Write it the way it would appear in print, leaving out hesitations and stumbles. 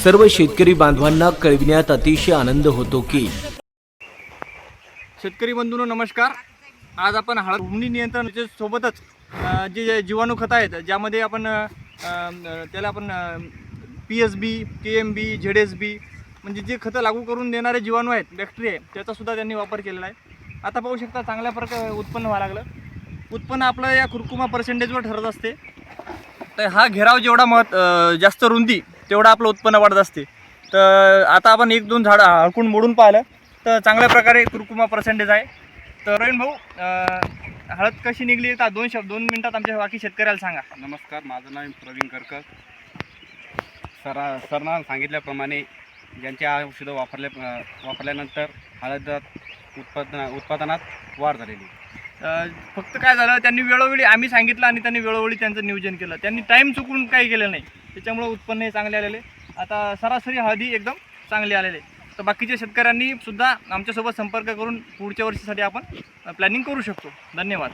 सर्व शेतकरी बांधवांना कळविण्यात अतिशय आनंद होतो की शेतकरी बंधूंनो नमस्कार। आज आपण हळद भूमी नियंत्रण सोबतच जे जीवाणू खत आहेत ज्यामध्ये आपण त्याला आपण PSB, KMB, ZSB म्हणजे जे खतं लागू करून देणारे जीवाणू आहेत, बॅक्टेरिया, त्याचा सुद्धा त्यांनी वापर केलेला आहे। आता पाहू शकता चांगल्या प्रकारे उत्पन्न व्हायला लागलं। उत्पन्न आपलं या कुरकुमा पर्सेंटेजवर ठरत असते। तर हा घेराव जेवढा जास्त रुंदी तेवढा आपलं उत्पन्न वाढत असते। तर आता आपण 1-2 झाडं हळकून मोडून पाहिलं तर चांगल्या प्रकारे कुरकुमा पर्सेंटेज आहे। तर रवीन भाऊ, हळद कशी निघली तर 2 मिनिटात आमच्या बाकी शेतकऱ्याला सांगा। नमस्कार, माझं नाव प्रवीण करकर। सरनं सांगितल्याप्रमाणे ज्यांच्या औषधं वापरल्यानंतर हळदात उत्पादनात वाढ झालेली। फक्त काय झालं, त्यांनी वेळोवेळी आम्ही सांगितलं आणि त्यांनी वेळोवेळी त्यांचं नियोजन केलं। त्यांनी टाईम चुकून काही केलं नाही, त्याच्यामुळे उत्पन्न हे चांगले आलेले। आता सरासरी हळदी एकदम चांगली आलेली। तर बाकीच्या शेतकऱ्यांनी सुद्धा आमच्यासोबत संपर्क करून पुढच्या वर्षीसाठी आपण प्लॅनिंग करू शकतो। धन्यवाद।